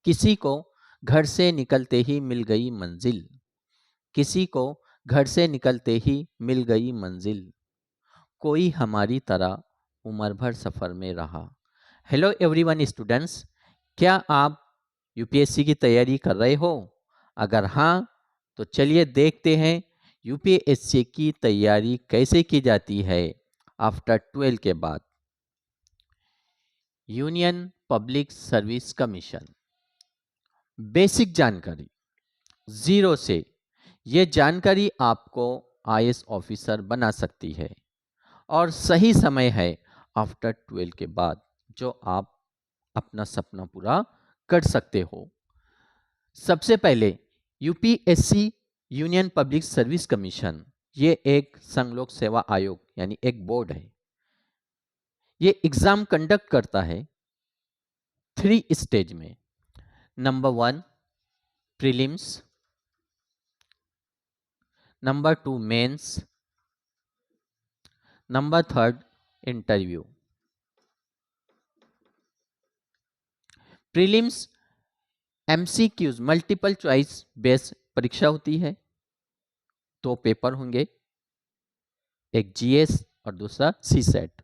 किसी को घर से निकलते ही मिल गई मंजिल, किसी को घर से निकलते ही मिल गई मंजिल, कोई हमारी तरह उम्र भर सफ़र में रहा। हेलो एवरीवन स्टूडेंट्स, क्या आप यूपीएससी की तैयारी कर रहे हो? अगर हाँ, तो चलिए देखते हैं यूपीएससी की तैयारी कैसे की जाती है आफ्टर 12 के बाद। Union public service commission, basic जानकारी जीरो से। ये जानकारी आपको आईएएस ऑफिसर बना सकती है और सही समय है आफ्टर 12 के बाद, जो आप अपना सपना पूरा कर सकते हो। सबसे पहले UPSC union public service commission, ये एक संघ लोक सेवा आयोग यानी एक बोर्ड है। ये एग्जाम कंडक्ट करता है 3 स्टेज में। Number 1 prelims, number 2 mains, number 3 interview. Prelims MCQs multiple choice based परीक्षा होती है। 2 पेपर होंगे, एक जीएस और दूसरा सीसेट।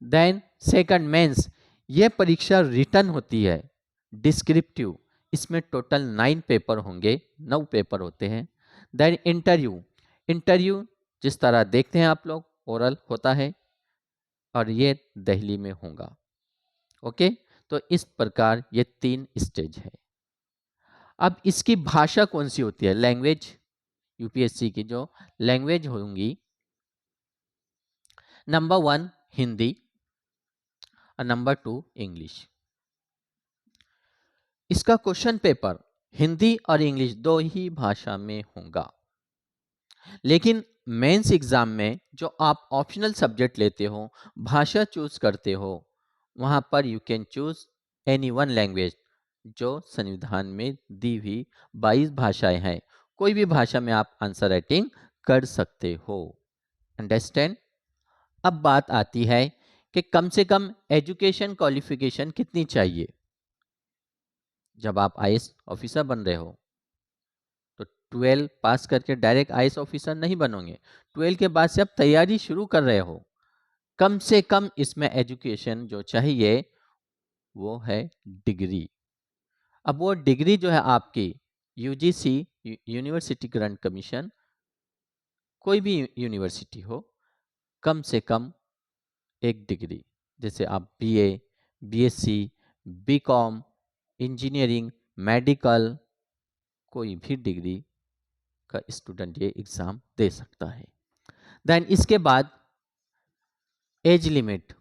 देन सेकंड मेंस, ये परीक्षा रिटर्न होती है, डिस्क्रिप्टिव। इसमें टोटल 9 पेपर होंगे, 9 पेपर होते हैं। देन इंटरव्यू, इंटरव्यू जिस तरह देखते हैं आप लोग ओरल होता है और ये दिल्ली में होगा। ओके, तो इस प्रकार ये 3 स्टेज है। अब इसकी भाषा कौन सी होती है? लैंग्वेज, यूपीएससी की जो लैंग्वेज होंगी, नंबर 1 हिंदी और नंबर 2 इंग्लिश। इसका क्वेश्चन पेपर हिंदी और इंग्लिश 2 ही भाषा में होगा। लेकिन मेंस एग्जाम में जो आप ऑप्शनल सब्जेक्ट लेते हो, भाषा चूज करते हो, वहां पर you can choose any one language. जो संविधान में दी हुई 22 भाषाएं हैं, कोई भी भाषा में आप आंसर राइटिंग कर सकते हो। अंडरस्टैंड? अब बात आती है कि कम से कम एजुकेशन क्वालिफिकेशन कितनी चाहिए। जब आप आईएएस ऑफिसर बन रहे हो तो 12 पास करके डायरेक्ट आईएएस ऑफिसर नहीं बनोगे। 12 के बाद से आप तैयारी शुरू कर रहे हो, कम से कम इसमें एजुकेशन जो चाहिए वो है डिग्री। अब वो डिग्री जो है आपकी यूजीसी यूनिवर्सिटी ग्रांट कमीशन, कोई भी यूनिवर्सिटी हो, कम से कम एक डिग्री, जैसे आप BA, BSc, BCom, engineering, medical, कोई भी डिग्री का स्टूडेंट ये एग्जाम दे सकता है। देन इसके बाद एज लिमिट,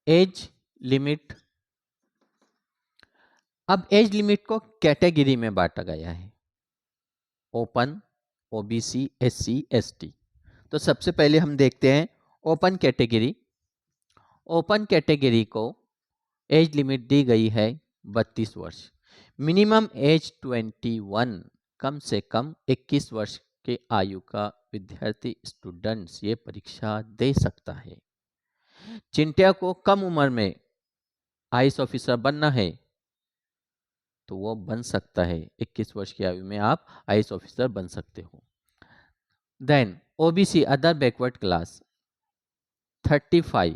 एज लिमिट, अब एज लिमिट को कैटेगरी में बांटा गया है, ओपन, ओबीसी, एससी, एसटी। तो सबसे पहले हम देखते हैं ओपन कैटेगरी। ओपन कैटेगरी को एज लिमिट दी गई है 32 वर्ष, मिनिमम एज 21, कम से कम 21 वर्ष के आयु का विद्यार्थी स्टूडेंट्स ये परीक्षा दे सकता है। चिंटिया को कम उम्र में आईएएस ऑफिसर बनना है तो वो बन सकता है, 21 वर्ष की आयु में आप आईएएस ऑफिसर बन सकते हो। Then OBC other backward class 35,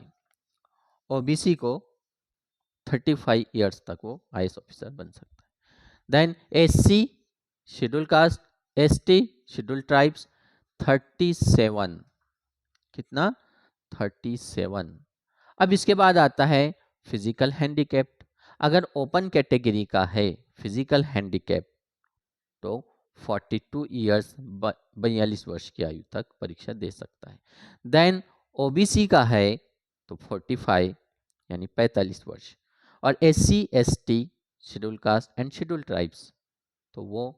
OBC को 35 इयर्स तक वो आईएएस ऑफिसर बन सकता है। Then SC schedule caste, ST schedule tribes 37, कितना? 37। अब इसके बाद आता है फिजिकल हैंडीकैप्ड। अगर ओपन कैटेगरी का है फिजिकल हैंडीकैप तो 42 इयर्स 42 वर्ष की आयु तक परीक्षा दे सकता है। देन ओबीसी का है तो 45 यानी 45 वर्ष, और SC ST schedule caste and schedule tribes तो वो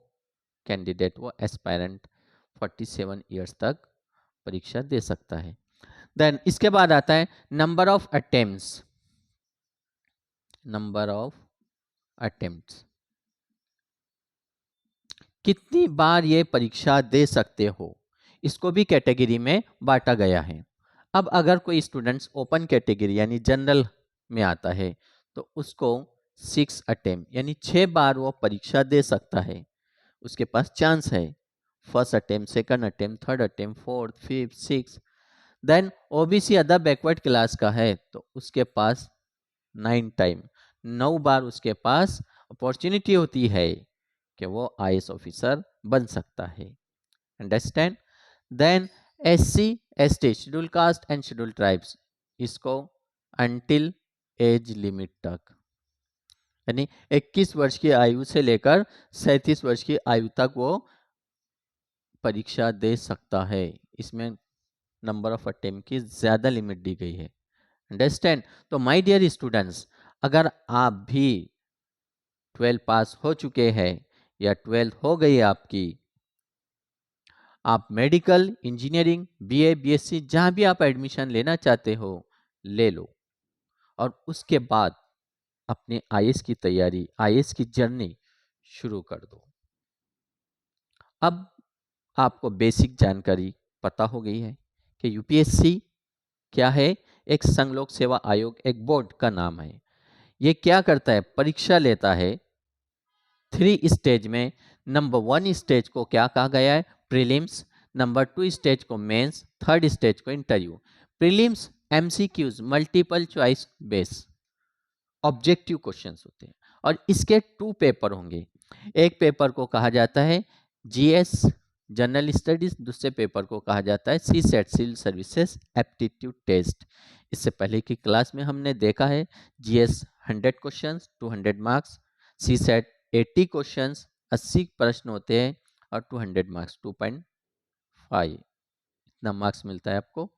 कैंडिडेट, वो एस्पायरेंट 47 इयर्स तक परीक्षा दे सकता है। देन इसके बाद आता है number of attempts, number of attempts, कितनी बार ये परीक्षा दे सकते हो, इसको भी कैटेगरी में बांटा गया है। अब अगर कोई स्टूडेंट्स ओपन कैटेगरी यानी जनरल में आता है तो उसको 6 अटेम्प्ट यानी 6 बार वो परीक्षा दे सकता है, उसके पास चांस है। First attempt, second attempt, third attempt, fourth, fifth, six. Then OBC other backward class का है तो उसके पास 9 टाइम, 9 बार उसके पास अपॉर्चुनिटी होती है कि वो आईएएस ऑफिसर बन सकता है। Understand? Then SC ST schedule caste and schedule tribes, इसको अंटिल एज लिमिट तक यानी 21 वर्ष की आयु से लेकर 37 वर्ष की आयु तक वो परीक्षा दे सकता है। इसमें नंबर ऑफ अटेम्प्ट की ज्यादा लिमिट दी गई है। अंडरस्टैंड? तो माय डियर स्टूडेंट्स, अगर आप भी 12 पास हो चुके हैं या 12 हो गई आपकी, आप मेडिकल, इंजीनियरिंग, बीए, बीएससी जहां भी आप एडमिशन लेना चाहते हो ले लो, और उसके बाद अपने आईएएस की तैयारी, आईएएस की जर्नी शुरू कर दो। अब आपको बेसिक जानकारी पता हो गई है कि यूपीएससी क्या है। एक संघ लोक सेवा आयोग, एक बोर्ड का नाम है। ये क्या करता है? परीक्षा लेता है 3 स्टेज में। नंबर 1 स्टेज को क्या कहा गया है? प्रीलिम्स। नंबर 2 स्टेज को मेंस, थर्ड स्टेज को interview. Prelims MCQs, multiple choice base objective questions होते हैं, और इसके 2 पेपर होंगे। एक पेपर को कहा जाता है जीएस जनरल स्टडीज, दूसरे पेपर को कहा जाता है CSAT civil services aptitude test. इससे पहले की क्लास में हमने देखा है GS 100 questions 200 marks, CSAT 80 questions 80 प्रश्न होते हैं, और 200 मार्क्स 2.5 इतना मार्क्स मिलता है आपको।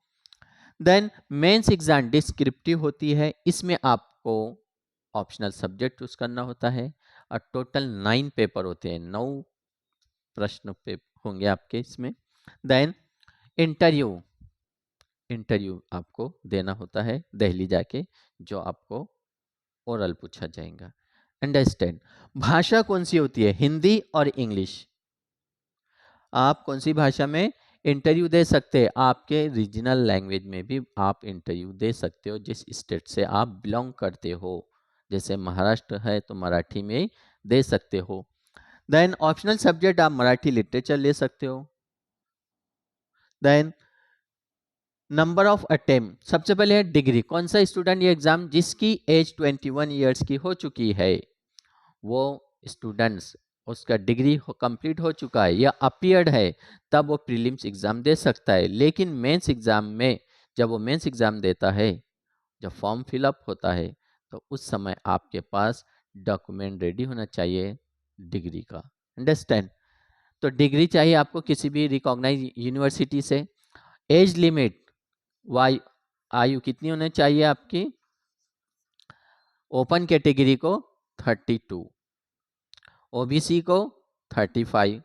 देन मेंस एग्जाम डिस्क्रिप्टिव होती है, इसमें आपको ऑप्शनल सब्जेक्ट चूज करना होता है, और टोटल 9 पेपर होते हैं, 9 प्रश्न पे होंगे आपके इसमें। देन इंटरव्यू, इंटरव्यू आपको देना होता है दिल्ली जाके, जो आपको ओरल पूछा जाएगा। अंडरस्टैंड? भाषा कौन सी होती है? हिंदी और इंग्लिश। आप कौन सी भाषा में इंटरव्यू दे सकते हैं? आपके रीजनल लैंग्वेज में भी आप इंटरव्यू दे सकते हो, जिस स्टेट से आप बिलोंग करते हो। जैसे महाराष्ट्र है तो मराठी में दे सकते हो। देन ऑप्शनल सब्जेक्ट आप मराठी लिटरेचर ले सकते हो। देन नंबर ऑफ अटेम्प्ट, सबसे पहले है डिग्री। कौन सा स्टूडेंट ये एग्जाम जिसकी एज 21 ईयर्स की हो चुकी है, वो स्टूडेंट्स उसका डिग्री कंप्लीट हो चुका है या अपीयर्ड है, तब वो प्रीलिम्स एग्जाम दे सकता है। लेकिन मेंस एग्जाम में, जब वो मेंस एग्जाम देता है, जब फॉर्म फिलअप होता है, तो उस समय आपके पास डॉक्यूमेंट रेडी होना चाहिए डिग्री का। अंडरस्टैंड? तो डिग्री चाहिए आपको किसी भी रिकॉग्नाइज यूनिवर्सिटी से। एज लिमिट, वाई आयु कितनी होनी चाहिए आपकी? ओपन कैटेगरी को 32, ओबीसी को 35,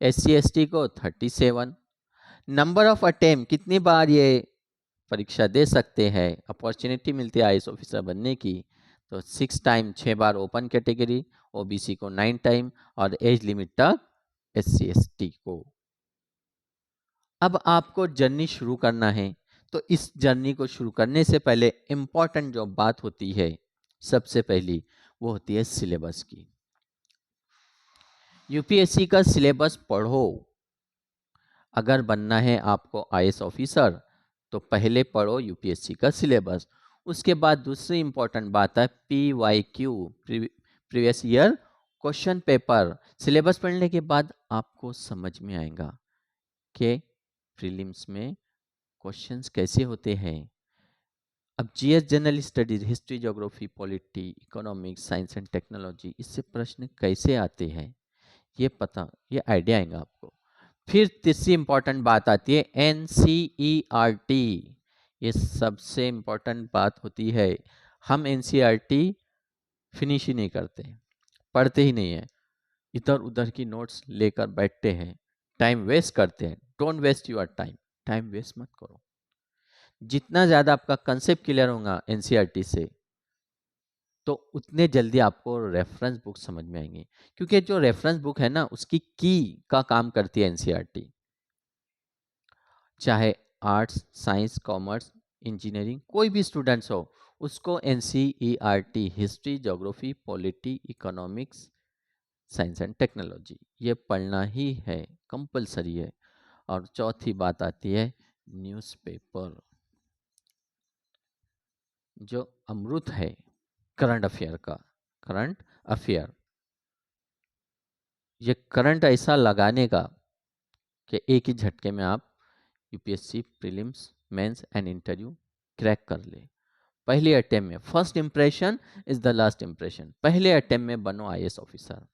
एससी एसटी को 37। नंबर ऑफ अटेम्प्ट, कितनी बार ये परीक्षा दे सकते हैं, अपॉर्चुनिटी मिलती है आईएएस ऑफिसर बनने की, तो 6 टाइम, 6 बार ओपन कैटेगरी, ओबीसी को 9 टाइम, और एज लिमिट तक एससी एसटी को। अब आपको जर्नी शुरू करना है, तो इस जर्नी को शुरू करने से पहले इंपॉर्टेंट जो बात होती है, सबसे पहली वो होती है सिलेबस की। यूपीएससी का सिलेबस पढ़ो। अगर बनना है आपको आईएएस ऑफिसर, तो पहले पढ़ो यूपीएससी का सिलेबस। उसके बाद दूसरी इंपॉर्टेंट बात है PYQ, previous year question paper. Syllabus पढ़ने के बाद आपको समझ में आएगा कि प्रीलिम्स में क्वेश्चंस कैसे होते हैं। अब GS general studies, history, geography, polity, economics, science and technology, इससे प्रश्न कैसे आते हैं ये पता, ये आइडिया आएगा आपको। फिर तीसरी इंपॉर्टेंट बात आती है एनसीईआरटी। ये सबसे इंपॉर्टेंट बात होती है। हम एनसीईआरटी फिनिश ही नहीं करते, पढ़ते ही नहीं है, इधर उधर की नोट्स लेकर बैठते हैं, टाइम वेस्ट करते हैं। Don't waste your time, time waste मत करो। जितना ज़्यादा आपका कंसेप्ट क्लियर होगा एनसीईआरटी से, तो उतने जल्दी आपको रेफरेंस बुक समझ में आएंगी, क्योंकि जो रेफरेंस बुक है ना, उसकी की का काम करती है एनसीईआरटी। चाहे आर्ट्स, साइंस, कॉमर्स, इंजीनियरिंग, कोई भी स्टूडेंट्स हो, उसको NCERT history, geography, polity, economics, science and technology ये पढ़ना ही है, कंपलसरी है। और चौथी बात आती है न्यूज़पेपर, जो अमृत है करंट अफेयर का। करंट अफेयर, ये करंट ऐसा लगाने का कि एक ही झटके में आप UPSC prelims, mains and interview crack कर ले। पहले अटेम्प्ट में, first impression is the last impression, पहले अटेम्प्ट में बनो आईएएस ऑफिसर।